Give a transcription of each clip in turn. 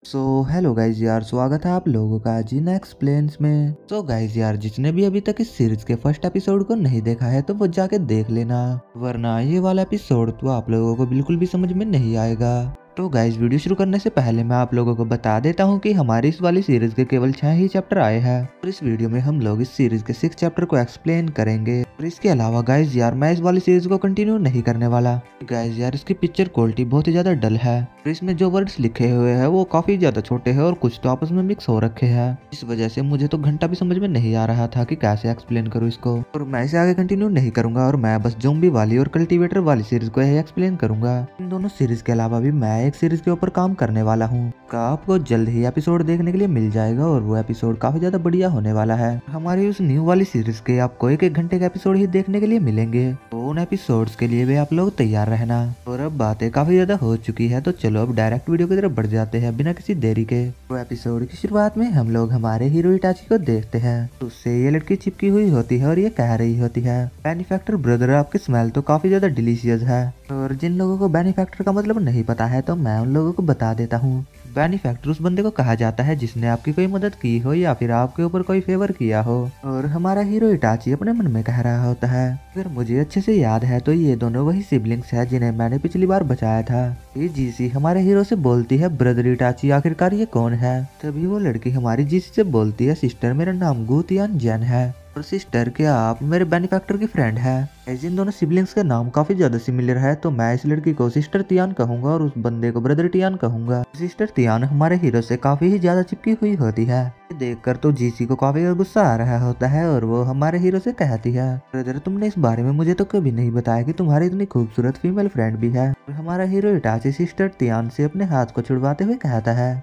Hello guys यार, स्वागत है आप लोगों का जीना एक्सप्लेन्स में। गाइज यार, जिसने भी अभी तक इस सीरीज के फर्स्ट एपिसोड को नहीं देखा है तो वो जाके देख लेना, वरना ये वाला एपिसोड तो आप लोगों को बिल्कुल भी समझ में नहीं आएगा। गाइज, वीडियो शुरू करने से पहले मैं आप लोगों को बता देता हूँ कि हमारी इस वाली सीरीज के केवल 6 ही चैप्टर आए हैं और इस वीडियो में हम लोग इस सीरीज के 6 चैप्टर को एक्सप्लेन करेंगे। और इसके अलावा गाइज यार, मैं इस वाली सीरीज को कंटिन्यू नहीं करने वाला। गाइज यार, इसकी पिक्चर क्वालिटी बहुत ही ज्यादा डल है और इसमें जो वर्ड्स लिखे हुए हैं वो काफी ज्यादा छोटे हैं और कुछ तो आपस में मिक्स हो रखे हैं। इस वजह से मुझे तो घंटा भी समझ में नहीं आ रहा था कि कैसे एक्सप्लेन करूँ इसको, और मैं इसे आगे कंटिन्यू नहीं करूंगा और मैं बस ज़ॉम्बी वाली और कल्टीवेटर वाली सीरीज को ही एक्सप्लेन करूंगा। इन दोनों सीरीज के अलावा भी मैं एक सीरीज के ऊपर काम करने वाला हूँ का आपको जल्द ही एपिसोड देखने के लिए मिल जाएगा और वो एपिसोड काफी ज्यादा बढ़िया होने वाला है। हमारी उस न्यू वाली सीरीज के आपको एक एक घंटे के एपिसोड ही देखने के लिए मिलेंगे, तो उन एपिसोड्स के लिए भी आप लोग तैयार रहना। और अब बातें काफी ज्यादा हो चुकी है तो चलो अब डायरेक्ट वीडियो की तरफ बढ़ जाते हैं बिना किसी देरी के। तो एपिसोड की शुरुआत में हम लोग हमारे हीरो इटाची को देखते हैं तो उससे ये लड़की चिपकी हुई होती है और ये कह रही होती है, बेनिफैक्टर ब्रदर, आपकी स्मेल तो काफी ज्यादा डिलीशियस है। और जिन लोगों को बेनिफैक्टर का मतलब नहीं पता है तो मैं उन लोगों को बता देता हूँ। बेनिफैक्टर उस बंदे को कहा जाता है जिसने आपकी कोई मदद की हो या फिर आपके ऊपर कोई फेवर किया हो। और हमारा हीरो इटाची अपने मन में कह रहा होता है, अगर मुझे अच्छे से याद है तो ये दोनों वही सिबलिंग्स हैं जिन्हें मैंने पिछली बार बचाया था। ये जीसी हमारे हीरो से बोलती है, ब्रदर इटाची आखिरकार ये कौन है? तभी वो लड़की हमारी जीसी से बोलती है, सिस्टर मेरा नाम गुतियान जैन है। और सिस्टर, क्या आप मेरे बेनिफैक्टर की फ्रेंड है? ऐसे इन दोनों सिबलिंग्स का नाम काफी ज्यादा सिमिलर है तो मैं इस लड़की को सिस्टर तियान कहूंगा और उस बंदे को ब्रदर टियान कहूंगा। सिस्टर तियान हमारे हीरो से काफी ही ज्यादा चिपकी हुई होती है। देखकर तो जीसी को काफी गुस्सा आ रहा होता है और वो हमारे हीरो से कहती है, ब्रदर तुमने इस बारे में मुझे तो कभी नहीं बताया कि तुम्हारी इतनी खूबसूरत फीमेल फ्रेंड भी है। और हमारा हीरो इटाची सिस्टर तियान से अपने हाथ को छुड़वाते हुए कहता है,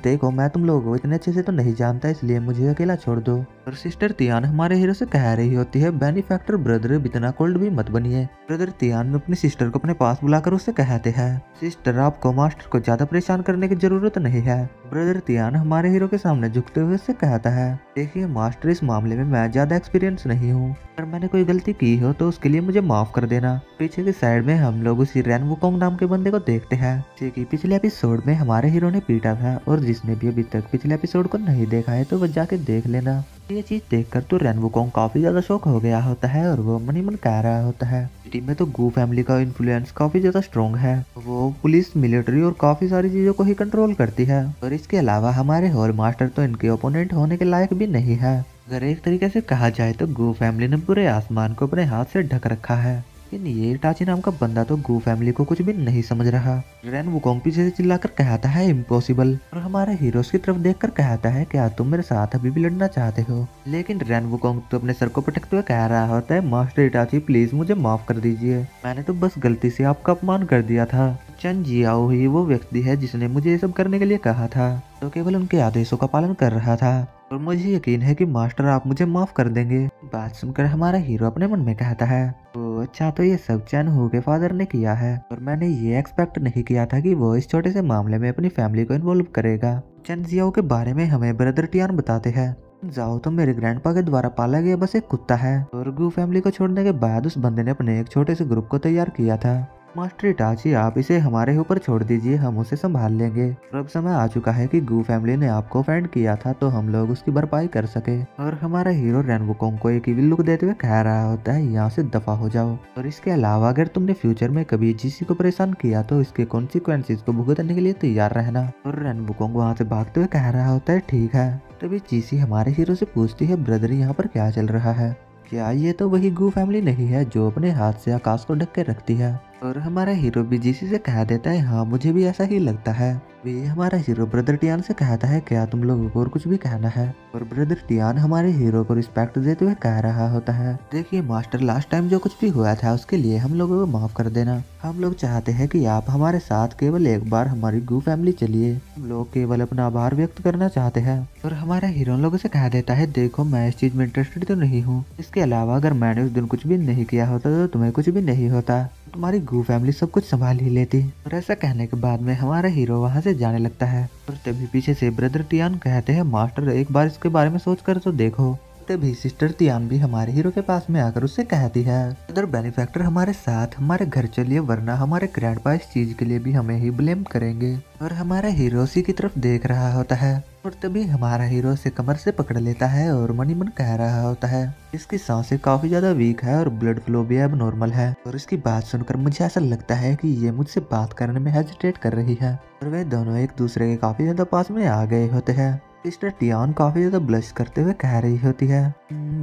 देखो मैं तुम लोगों को इतने अच्छे से तो नहीं जानता इसलिए मुझे अकेला छोड़ दो। और सिस्टर तियान हमारे हीरो से कह रही होती है, बेनिफैक्टर ब्रदर इतना कोल्ड भी मत बनिए। ब्रदर तियान अपनी सिस्टर को अपने पास बुलाकर उससे कहते हैं, सिस्टर आपको मास्टर को ज्यादा परेशान करने की जरूरत नहीं है। ब्रदर तियान हमारे हीरो के सामने झुकते हुए उससे कहता है, देखिए मास्टर, इस मामले में मैं ज्यादा एक्सपीरियंस नहीं हूँ, अगर मैंने कोई गलती की हो तो उसके लिए मुझे माफ कर देना। पीछे की साइड में हम लोग उसी रैन वुकोंग नाम के बंदे को देखते हैं कि पिछले एपिसोड में हमारे हीरो ने पीटा था और जिसने भी अभी तक पिछले एपिसोड को नहीं देखा है तो वो जाके देख लेना। ये चीज देखकर तो रैन वुकोंग काफी ज्यादा शॉक हो गया होता है और वो मन ही मन कह रहा होता है, टीम में तो गू फैमिली का इन्फ्लुएंस काफी ज्यादा स्ट्रॉन्ग है, वो पुलिस, मिलिट्री और काफी सारी चीजों को ही कंट्रोल करती है। और इसके अलावा हमारे हॉल मास्टर तो इनके ओपोनेंट होने के लायक भी नहीं है। अगर एक तरीके से कहा जाए तो गू फैमिली ने पूरे आसमान को अपने हाथ से ढक रखा है, लेकिन ये इटाची नाम का बंदा तो गू फैमिली को कुछ भी नहीं समझ रहा। रैन वुकोंग पीछे से चिल्लाकर कहता है, इम्पॉसिबल। और हमारे हीरोज की तरफ देखकर कहता है, क्या तुम मेरे साथ अभी भी लड़ना चाहते हो? लेकिन रैन वुकोंग तो अपने सर को पटकते हुए कह रहा होता है, मास्टर इटाची प्लीज मुझे माफ कर दीजिए, मैंने तो बस गलती से आपका अपमान कर दिया था। चन जियाओ ही वो व्यक्ति है जिसने मुझे ये सब करने के लिए कहा था, तो केवल उनके आदेशों का पालन कर रहा था और मुझे यकीन है कि मास्टर आप मुझे माफ कर देंगे। बात सुनकर हमारा हीरो अपने मन में कहता है, ओ अच्छा, तो ये सब चैन हू के फादर ने किया है और मैंने ये एक्सपेक्ट नहीं किया था कि वो इस छोटे से मामले में अपनी फैमिली को इन्वॉल्व करेगा। चन जियाओ के बारे में हमें ब्रदर टियान बताते हैं, जाओ तो मेरे ग्रैंडपा के द्वारा पाला गया बस एक कुत्ता है और गू फैमिली को छोड़ने के बाद उस बंदे ने अपने एक छोटे से ग्रुप को तैयार किया था। मास्टर इटाची आप इसे हमारे ऊपर छोड़ दीजिए, हम उसे संभाल लेंगे। और अब समय आ चुका है कि गू फैमिली ने आपको ऑफेंड किया था तो हम लोग उसकी भरपाई कर सके। और हमारा हीरो रैन वुकोंग को एक इविल लुक देते हुए कह रहा होता है, यहाँ से दफा हो जाओ। और इसके अलावा अगर तुमने फ्यूचर में कभी जीसी को परेशान किया तो इसके कॉन्सिक्वेंसेस को भुगतने के लिए तैयार रहना। और रैन वुकोंग वहाँ से भागते हुए कह रहा होता है, ठीक है। तभी जीसी हमारे हीरो से पूछती है, ब्रदर यहाँ पर क्या चल रहा है? क्या ये तो वही गू फैमिली नहीं है जो अपने हाथ से आकाश को ढक के रखती है? और हमारा हीरो भी जीसी से कह देता है, हाँ मुझे भी ऐसा ही लगता है। वे हमारा हीरो ब्रदर टियान से कहता है, क्या तुम लोगों को और कुछ भी कहना है? और ब्रदर टियान हमारे हीरो को रिस्पेक्ट देते हुए कह रहा होता है, देखिए मास्टर, लास्ट टाइम जो कुछ भी हुआ था उसके लिए हम लोगों को माफ कर देना। हम लोग चाहते हैं कि आप हमारे साथ केवल एक बार हमारी गू फैमिली चलिए, हम लोग केवल अपना आभार व्यक्त करना चाहते हैं। और हमारा हीरो लोगों से कह देता है, देखो मैं इस चीज में इंटरेस्टेड तो नहीं हूँ, इसके अलावा अगर मैंने उस दिन कुछ भी नहीं किया होता तो तुम्हें कुछ भी नहीं होता, तुम्हारी गू फैमिली सब कुछ संभाल ही लेती। और ऐसा कहने के बाद में हमारा हीरो वहाँ से जाने लगता है और तभी पीछे से ब्रदर टियान कहते हैं, मास्टर एक बार इसके बारे में सोच कर तो देखो, तभी सिस्टर तियान भी हमारे हीरो के पास में आकर उससे कहती है, इधर बेनिफैक्टर हमारे साथ हमारे घर चलिए, वरना हमारे ग्रैंडपा इस चीज के लिए भी हमें ही ब्लेम करेंगे। और हमारा हीरो उसी की तरफ देख रहा होता है और तभी हमारा हीरो से कमर से पकड़ लेता है और मन ही मन कह रहा होता है, इसकी सांसें काफी ज्यादा वीक है और ब्लड फ्लो भी अब नॉर्मल है। और इसकी बात सुनकर मुझे ऐसा लगता है कि ये मुझसे बात करने में हेजिटेट कर रही है। और वे दोनों एक दूसरे के काफी ज्यादा पास में आ गए होते हैं। सिस्टर टियान काफी ज्यादा ब्लश करते हुए कह रही होती है,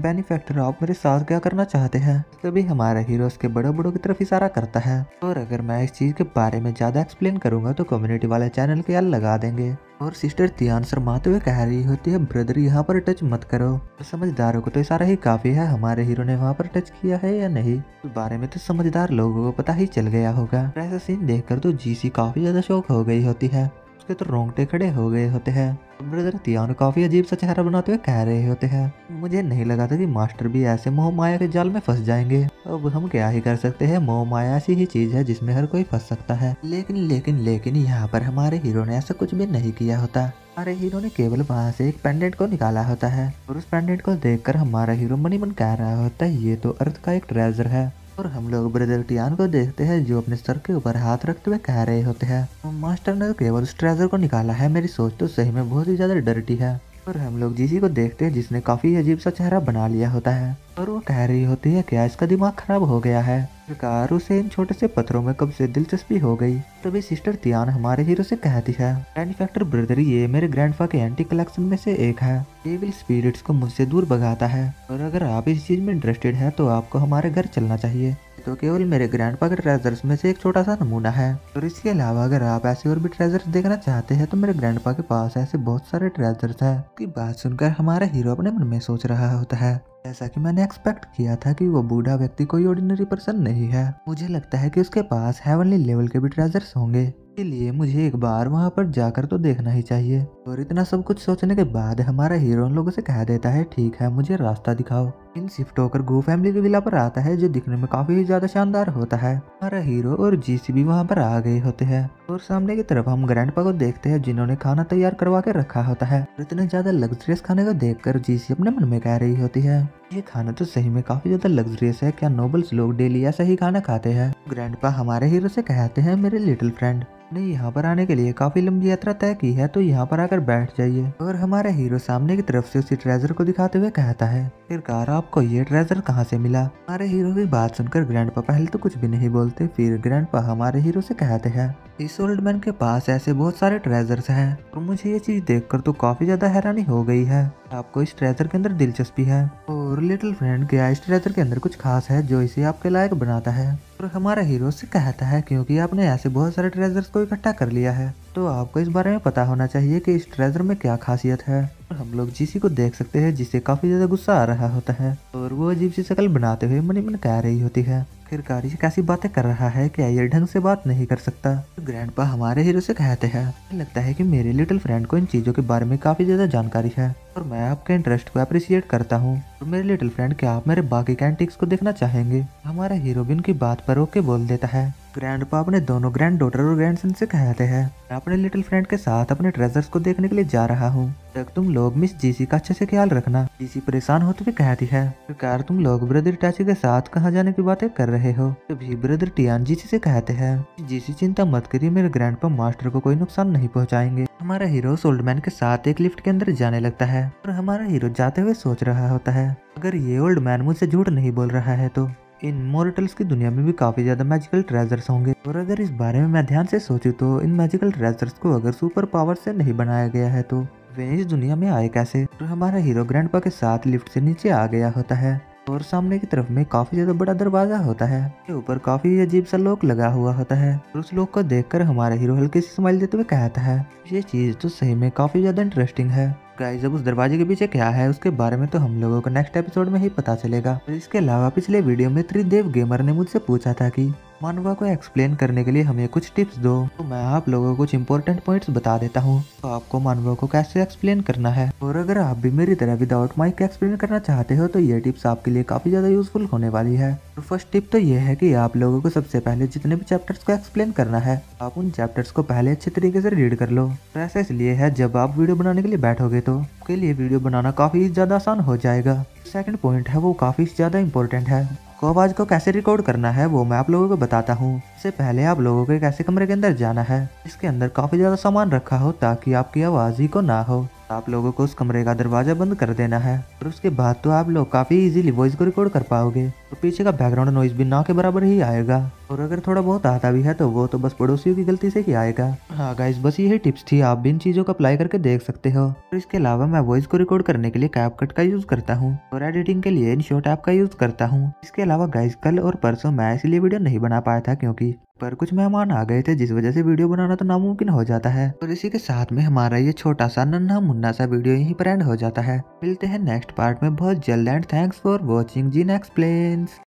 बेनिफैक्टर आप मेरे साथ क्या करना चाहते हैं? तभी हमारा हीरो उसके बड़ों बड़ों की तरफ इशारा करता है, और अगर मैं इस चीज के बारे में ज्यादा एक्सप्लेन करूंगा तो कम्युनिटी वाले चैनल के यार लगा देंगे। और सिस्टर तियान शर्माते हुए कह रही होती है, ब्रदर यहाँ पर टच मत करो। तो समझदारों को तो इशारा ही काफी है, हमारे हीरो ने वहाँ पर टच किया है या नहीं इस बारे में तो समझदार लोगों को पता ही चल गया होगा। ऐसा सीन देखकर तो जीसी काफी ज्यादा शॉक हो गई होती है, उसके तो रोंगटे खड़े हो गए होते हैं। ब्रदर तियान काफी अजीब सा चेहरा बनाते हुए कह रहे होते हैं, मुझे नहीं लगा था कि मास्टर भी ऐसे मोह माया के जाल में फंस जाएंगे। अब हम क्या ही कर सकते हैं, मोह माया ऐसी ही चीज है जिसमें हर कोई फंस सकता है। लेकिन यहाँ पर हमारे हीरो ने ऐसा कुछ भी नहीं किया होता। हमारे हीरो ने केवल वहाँ से एक पेंडेंट को निकाला होता है और उस पेंडेंट को देखकर हमारा हीरो मन ही मन कह रहा होता है, ये तो अर्थ का एक ट्रेजर है। और हम लोग ब्रदर टियान को देखते हैं जो अपने सर के ऊपर हाथ रखते हुए कह रहे होते हैं, मास्टर ने तो केवल उस ट्रेजर को निकाला है, मेरी सोच तो सही में बहुत ही ज्यादा डर्टी है। और हम लोग जीसी को देखते हैं जिसने काफी अजीब सा चेहरा बना लिया होता है और वो कह रही होती है, क्या इसका दिमाग खराब हो गया है? सरकार उसे इन छोटे से पत्थरों में कब से दिलचस्पी हो गई। तभी सिस्टर तियान हमारे हीरो से कहती है, बेनिफैक्टर ब्रदर ये मेरे ग्रैंडफा के एंटी कलेक्शन में से एक है, एविल स्पिरिट्स को मुझसे दूर भगाता है। और अगर आप इस चीज में इंटरेस्टेड है तो आपको हमारे घर चलना चाहिए। तो केवल मेरे ग्रैंडपा के ट्रेजर्स में से एक छोटा सा नमूना है। और इसके अलावा अगर आप ऐसे और भी ट्रेजर्स देखना चाहते हैं तो मेरे ग्रैंडपा के पास ऐसे बहुत सारे ट्रेजर्स हैं। की बात सुनकर हमारा हीरो अपने मन में सोच रहा होता है, जैसा कि मैंने एक्सपेक्ट किया था कि वो बूढ़ा व्यक्ति कोई ऑर्डिनरी पर्सन नहीं है। मुझे लगता है कि उसके पास हेवनली लेवल के भी ट्रेजर्स होंगे, इसलिए मुझे एक बार वहां पर जाकर तो देखना ही चाहिए। और इतना सब कुछ सोचने के बाद हमारा हीरो उन लोगों से कह देता है, ठीक है मुझे रास्ता दिखाओ। इन शिफ्ट होकर गो फैमिली के विला पर आता है जो दिखने में काफी ज्यादा शानदार होता है। हमारा हीरो और जीसी भी वहाँ पर आ गए होते हैं और सामने की तरफ हम ग्रैंडपा को देखते हैं जिन्होंने खाना तैयार करवा के रखा होता है। इतने ज्यादा लग्जरियस खाने को देखकर जीसी अपने मन में कह रही होती है, ये खाना तो सही में काफी ज्यादा लग्जरियस है, क्या नोबल्स लोग डेली ऐसा ही खाना खाते हैं? ग्रैंडपा हमारे हीरो से कहते हैं, मेरे लिटिल फ्रेंड ने यहाँ पर आने के लिए काफी लंबी यात्रा तय की है, तो यहाँ पर आकर बैठ जाइए। और हमारा हीरो सामने की तरफ से उसी ट्रेजर को दिखाते हुए कहता है, आखिरकार आपको ये ट्रेजर कहाँ से मिला? हमारे हीरो की बात सुनकर ग्रैंडपा पहले तो कुछ भी नहीं बोलते, फिर ग्रैंडपा हमारे हीरो से कहते हैं, इस ओल्ड मैन के पास ऐसे बहुत सारे ट्रेजर्स हैं और मुझे ये चीज देखकर तो काफी ज्यादा हैरानी हो गई है। आपको इस ट्रेजर के अंदर दिलचस्पी है? और लिटिल फ्रेंड, क्या इस ट्रेजर के अंदर कुछ खास है जो इसे आपके लायक बनाता है? और हमारा हीरो से कहता है, क्योंकि आपने ऐसे बहुत सारे ट्रेजर्स को इकट्ठा कर लिया है तो आपको इस बारे में पता होना चाहिए कि इस ट्रेजर में क्या खासियत है। और हम लोग जीसी को देख सकते हैं जिसे काफी ज्यादा गुस्सा आ रहा होता है और वो अजीब सी शक्ल बनाते हुए मन ही मन कह रही होती है, आखिरकार ये कैसी बातें कर रहा है, क्या ये ढंग से बात नहीं कर सकता? तो ग्रैंडपा हमारे हीरो से कहते हैं, लगता है कि मेरे लिटिल फ्रेंड को इन चीजों के बारे में काफी ज्यादा जानकारी है और मैं आपके इंटरेस्ट को अप्रिशिएट करता हूँ। और मेरे लिटिल फ्रेंड, क्या आप मेरे बाकी कैंटिक्स को देखना चाहेंगे? हमारा हीरो भी उनकी बात पर ओके बोल देता है। ग्रैंडपा अपने दोनों ग्रैंड डॉटर और ग्रैंडसन से कहते हैं, मैं अपने लिटिल फ्रेंड के साथ अपने ट्रेजर्स को देखने के लिए जा रहा हूँ, तक तुम लोग मिस जीसी का अच्छे से ख्याल रखना। जीसी परेशान होते हुए कहती है, सरकार तुम लोग ब्रदर टाची के साथ कहाँ जाने की बातें कर रहे हो? तभी ब्रदर टियान जीसी से कहते हैं, जीसी चिंता मत करिए, मेरे ग्रैंडपा मास्टर को कोई नुकसान नहीं पहुँचाएंगे। हमारा हीरो ओल्ड मैन के साथ एक लिफ्ट के अंदर जाने लगता है और हमारा हीरो जाते हुए सोच रहा होता है, अगर ये ओल्ड मैन मुझसे झूठ नहीं बोल रहा है तो इन मॉर्टल्स की दुनिया में भी काफी ज्यादा मैजिकल ट्रेजर्स होंगे। और अगर इस बारे में मैं ध्यान से सोचूं तो इन मैजिकल ट्रेजर्स को अगर सुपर पावर से नहीं बनाया गया है तो वे इस दुनिया में आए कैसे? और हमारा हीरो ग्रैंडपा के साथ लिफ्ट से नीचे आ गया होता है और सामने की तरफ में काफी ज्यादा बड़ा दरवाजा होता है, के ऊपर काफी अजीब सा लॉक लगा हुआ होता है। और उस लॉक को देखकर हमारा हीरो हल्की सी स्माइल देते हुए कहता है, ये चीज तो सही में काफी ज्यादा इंटरेस्टिंग है। गाइस, अब उस दरवाजे के पीछे क्या है उसके बारे में तो हम लोगों को नेक्स्ट एपिसोड में ही पता चलेगा। और इसके अलावा पिछले वीडियो में त्रिदेव गेमर ने मुझसे पूछा था कि मानवा को एक्सप्लेन करने के लिए हमें कुछ टिप्स दो। तो मैं आप लोगों को कुछ इंपॉर्टेंट पॉइंट्स बता देता हूँ, तो आपको मानवा को कैसे एक्सप्लेन करना है। और अगर आप भी मेरी तरह विदाउट माइक एक्सप्लेन करना चाहते हो तो ये टिप्स आपके लिए काफी ज्यादा यूजफुल होने वाली है। तो फर्स्ट टिप तो ये है कि आप लोगों को सबसे पहले जितने भी चैप्टर्स को एक्सप्लेन करना है, आप उन चैप्टर्स को पहले अच्छे तरीके से रीड कर लो। तो ऐसा इसलिए है, जब आप वीडियो बनाने के लिए बैठोगे तो आपके लिए वीडियो बनाना काफी ज्यादा आसान हो जाएगा। सेकंड पॉइंट है वो काफी ज्यादा इंपॉर्टेंट है। को आवाज को कैसे रिकॉर्ड करना है वो मैं आप लोगों को बताता हूँ। इससे पहले आप लोगों को एक ऐसे कमरे के अंदर जाना है जिसके अंदर काफी ज्यादा सामान रखा हो ताकि आपकी आवाज ही को ना हो। आप लोगों को उस कमरे का दरवाजा बंद कर देना है और उसके बाद तो आप लोग काफी इजीली वॉइस को रिकॉर्ड कर पाओगे और पीछे का बैकग्राउंड नॉइज भी ना के बराबर ही आएगा। और अगर थोड़ा बहुत आता भी है तो वो तो बस पड़ोसियों की गलती से ही आएगा। हाँ गाइस, बस यही टिप्स थी, आप भी इन चीजों को अप्लाई करके देख सकते हो। और इसके अलावा मैं वॉइस को रिकॉर्ड करने के लिए कैपकट का यूज करता हूँ और एडिटिंग के लिए InShot ऐप का यूज करता हूँ। इसके अलावा गाइस, कल और परसों मैं इसलिए वीडियो नहीं बना पाया था क्योंकि पर कुछ मेहमान आ गए थे, जिस वजह से वीडियो बनाना तो नामुमकिन हो जाता है। और इसी के साथ में हमारा ये छोटा सा नन्हा मुन्ना सा वीडियो यहीं पर एंड हो जाता है। मिलते हैं नेक्स्ट पार्ट में बहुत जल्द and thanks for watching gene explains.